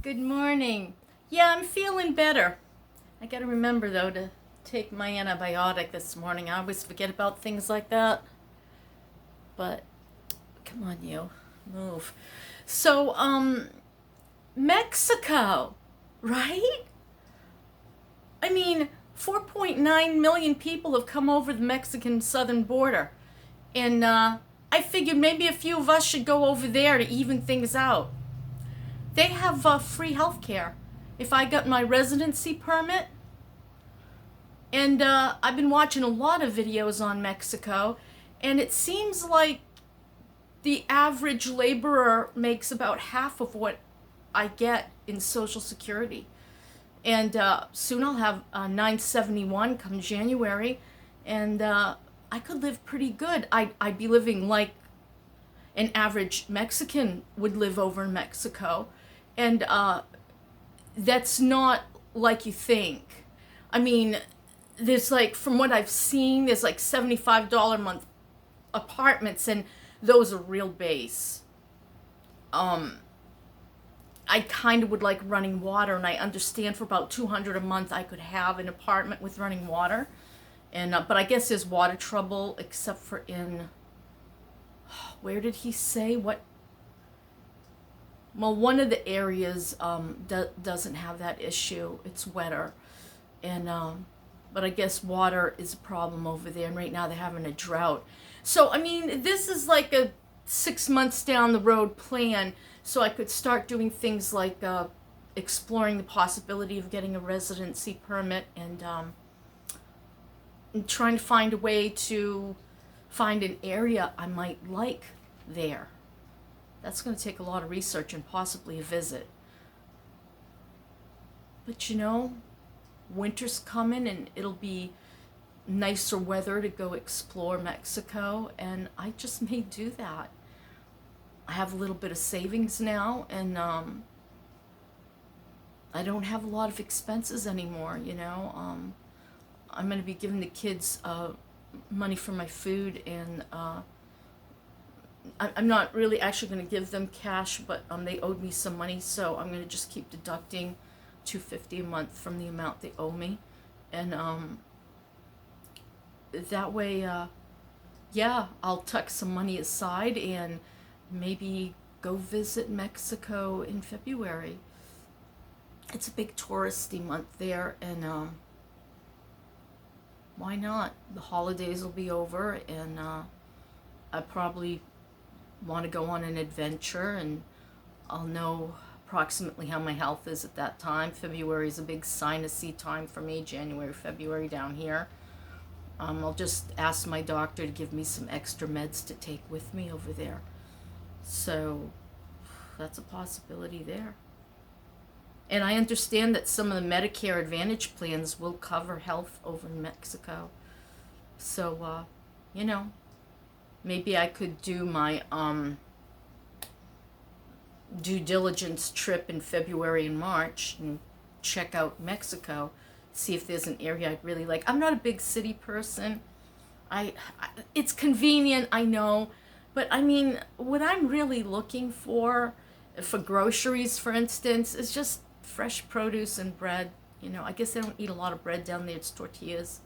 Good morning. Yeah, I'm feeling better. I gotta remember, though, to take my antibiotic this morning. I always forget about things like that. But, come on, you. Move. So, Mexico, right? I mean, 4.9 million people have come over the Mexican southern border. And, I figured maybe a few of us should go over there to even things out. They have free health care. If I got my residency permit, and I've been watching a lot of videos on Mexico, and it seems like the average laborer makes about half of what I get in Social Security. And soon I'll have 971 come January, and I could live pretty good. I'd be living like an average Mexican would live over in Mexico. And that's not like you think. I mean, there's like, from what I've seen, there's like $75 a month apartments, and those are real base. I kind of would like running water, and I understand for about $200 a month I could have an apartment with running water. And but I guess there's water trouble, except for in, where did he say what? Well, one of the areas doesn't have that issue. It's wetter, and but I guess water is a problem over there. And right now they're having a drought. So I mean, this is like a 6 months down the road plan. So I could start doing things like exploring the possibility of getting a residency permit, and trying to find a way to find an area I might like there. That's going to take a lot of research and possibly a visit. But you know, winter's coming, and it'll be nicer weather to go explore Mexico, and I just may do that. I have a little bit of savings now, and I don't have a lot of expenses anymore, you know. I'm going to be giving the kids money for my food, and I'm not really actually going to give them cash, but they owed me some money, so I'm going to just keep deducting $250 a month from the amount they owe me, and that way, yeah, I'll tuck some money aside and maybe go visit Mexico in February. It's a big touristy month there, and why not? The holidays will be over, and I probably want to go on an adventure, and I'll know approximately how my health is at that time. February is a big sinusy time for me, January, February down here. I'll just ask my doctor to give me some extra meds to take with me over there. So that's a possibility there. And I understand that some of the Medicare Advantage plans will cover health over in Mexico. So, you know, maybe I could do my due diligence trip in February and March and check out Mexico, see if there's an area I'd really like. I'm not a big city person. It's convenient, I know, but I mean, what I'm really looking for groceries, for instance, is just fresh produce and bread. You know, I guess they don't eat a lot of bread down there. It's tortillas.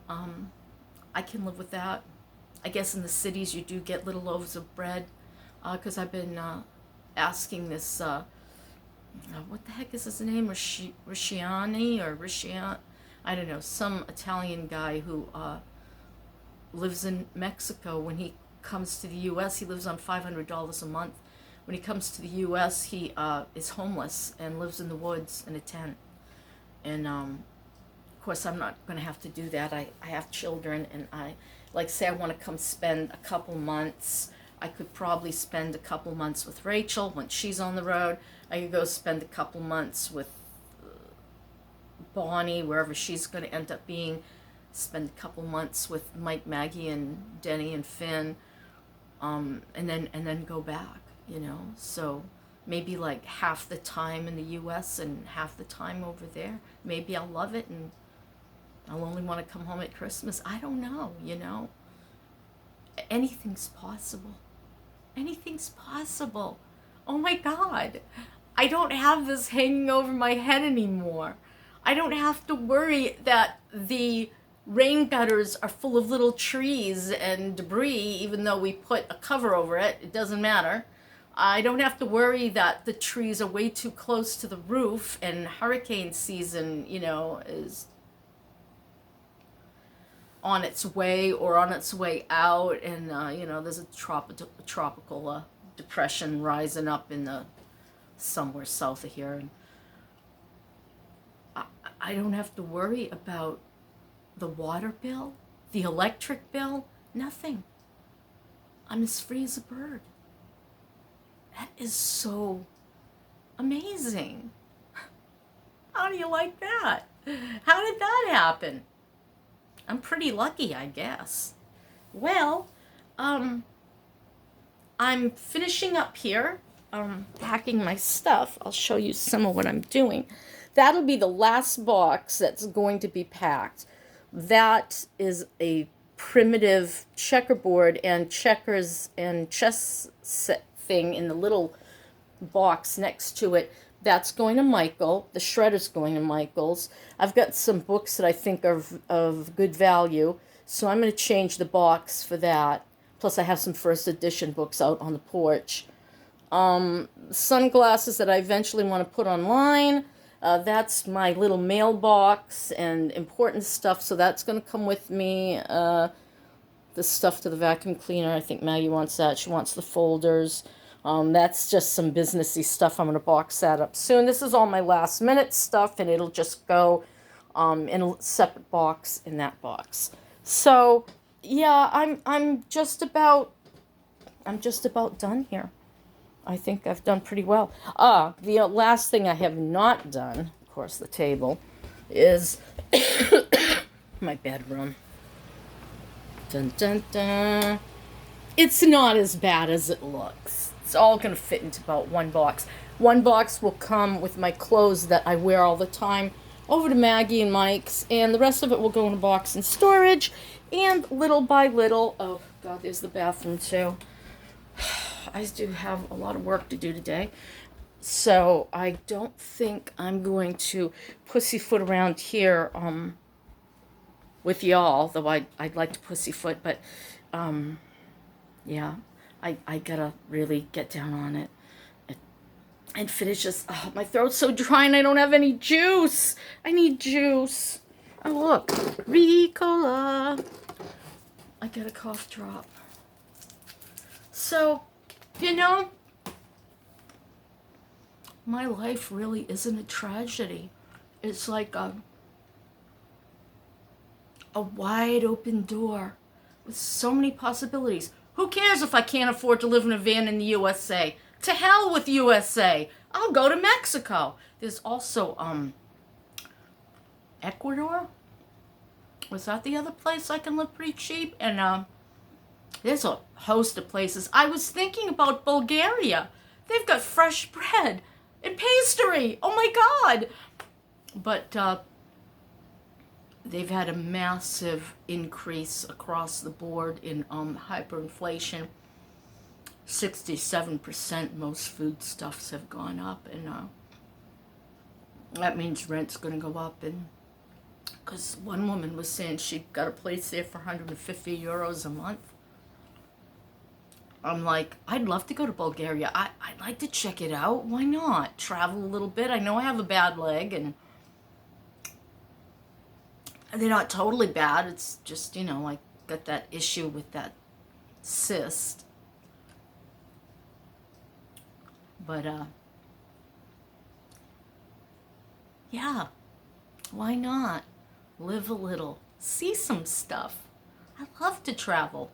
I can live with that. I guess in the cities you do get little loaves of bread, because I've been asking this, what the heck is his name? Risciani or Riscian? I don't know, some Italian guy who lives in Mexico. When he comes to the U.S., he lives on $500 a month. When he comes to the U.S., he is homeless and lives in the woods in a tent. And of course, I'm not going to have to do that. I have children, and say I want to come spend a couple months. I could probably spend a couple months with Rachel once she's on the road. I could go spend a couple months with Bonnie, wherever she's going to end up being. Spend a couple months with Mike, Maggie, and Denny and Finn, and then go back. You know, so maybe like half the time in the U.S. and half the time over there. Maybe I'll love it, and I'll only want to come home at Christmas. I don't know, you know. Anything's possible. Anything's possible. Oh my God. I don't have this hanging over my head anymore. I don't have to worry that the rain gutters are full of little trees and debris, even though we put a cover over it. It doesn't matter. I don't have to worry that the trees are way too close to the roof and hurricane season, is on its way or on its way out. And, there's a tropical depression rising up in somewhere south of here. And I don't have to worry about the water bill, the electric bill, nothing. I'm as free as a bird. That is so amazing. How do you like that? How did that happen? I'm pretty lucky, I guess. Well, I'm finishing up here, packing my stuff. I'll show you some of what I'm doing. That'll be the last box that's going to be packed. That is a primitive checkerboard and checkers and chess set thing in the little box next to it. That's going to Michael. The shredder's going to Michael's. I've got some books that I think are of good value, so I'm going to change the box for that. Plus, I have some first edition books out on the porch. Sunglasses that I eventually want to put online. That's my little mailbox and important stuff, so that's going to come with me. The stuff to the vacuum cleaner, I think Maggie wants that. She wants the folders. That's just some businessy stuff. I'm going to box that up soon. This is all my last minute stuff, and it'll just go in a separate box in that box. So, yeah, I'm just about done here. I think I've done pretty well. The last thing I have not done, of course, the table, is my bedroom. Dun, dun, dun. It's not as bad as it looks. It's all going to fit into about one box. One box will come with my clothes that I wear all the time over to Maggie and Mike's, and the rest of it will go in a box in storage. And little by little, oh God, there's the bathroom too. I do have a lot of work to do today, so I don't think I'm going to pussyfoot around here with y'all, though I'd like to pussyfoot, but yeah, I gotta really get down on it and finish this. Oh, my throat's so dry and I don't have any juice. I need juice. Oh, look, Ricola. I got a cough drop. So, my life really isn't a tragedy. It's like a wide open door with so many possibilities. Who cares if I can't afford to live in a van in the USA? To hell with USA. I'll go to Mexico. There's also Ecuador. Was that the other place I can live pretty cheap? And there's a host of places. I was thinking about Bulgaria. They've got fresh bread and pastry. Oh my God. But they've had a massive increase across the board in hyperinflation. 67% most foodstuffs have gone up, and that means rent's going to go up. And because one woman was saying she got a place there for 150 euros a month. I'm like, I'd love to go to Bulgaria. I'd like to check it out. Why not? Travel a little bit. I know I have a bad leg, and they're not totally bad. It's just, I got that issue with that cyst. But, yeah, why not? Live a little. See some stuff. I love to travel.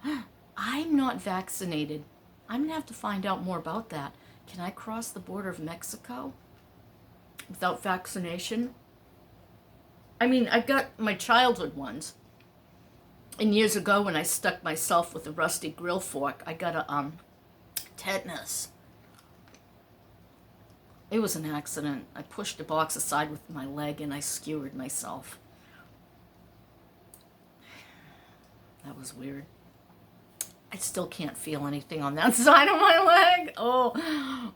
I'm not vaccinated. I'm going to have to find out more about that. Can I cross the border of Mexico without vaccination? I mean, I got my childhood ones. And years ago when I stuck myself with a rusty grill fork, I got a tetanus. It was an accident. I pushed a box aside with my leg and I skewered myself. That was weird. I still can't feel anything on that side of my leg. Oh,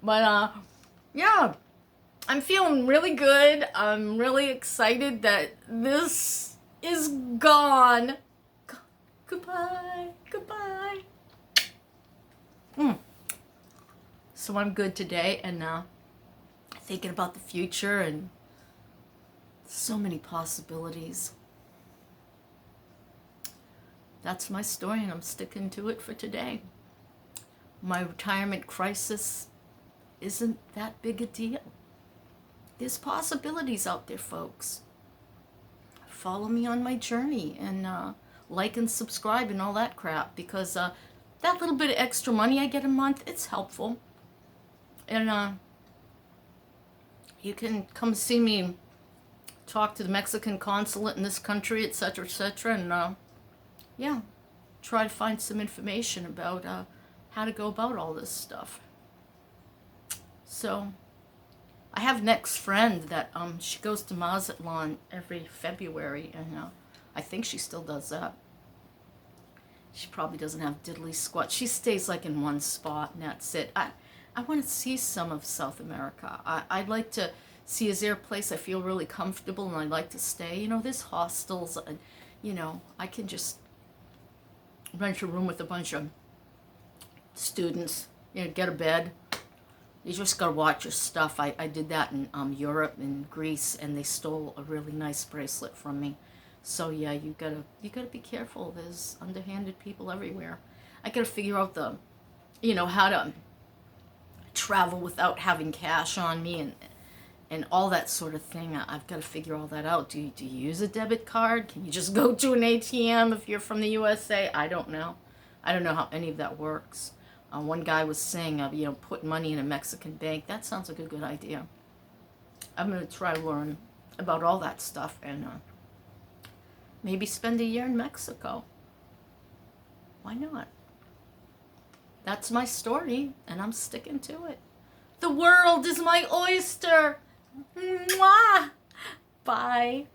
but yeah. I'm feeling really good. I'm really excited that this is gone. Goodbye. Goodbye. So I'm good today, and thinking about the future and so many possibilities. That's my story, and I'm sticking to it for today. My retirement crisis isn't that big a deal. There's possibilities out there, folks. Follow me on my journey, and like and subscribe and all that crap, because that little bit of extra money I get a month, it's helpful. And you can come see me talk to the Mexican consulate in this country, etc., etc., and yeah, try to find some information about how to go about all this stuff. So I have next friend that she goes to Mazatlan every February, and I think she still does that. She probably doesn't have diddly squat. She stays like in one spot, and that's it. I want to see some of South America. I'd like to see, is there a place I feel really comfortable and I'd like to stay? You know, there's hostels, you know, I can just rent a room with a bunch of students, you know, get a bed. You just gotta watch your stuff. I did that in Europe and Greece, and they stole a really nice bracelet from me. So yeah, you gotta be careful. There's underhanded people everywhere. I gotta figure out how to travel without having cash on me and all that sort of thing. I've got to figure all that out. Do you use a debit card? Can you just go to an ATM if you're from the USA? I don't know. I don't know how any of that works. One guy was saying, put money in a Mexican bank. That sounds like a good idea. I'm going to try to learn about all that stuff and maybe spend a year in Mexico. Why not? That's my story, and I'm sticking to it. The world is my oyster. Mwah! Bye.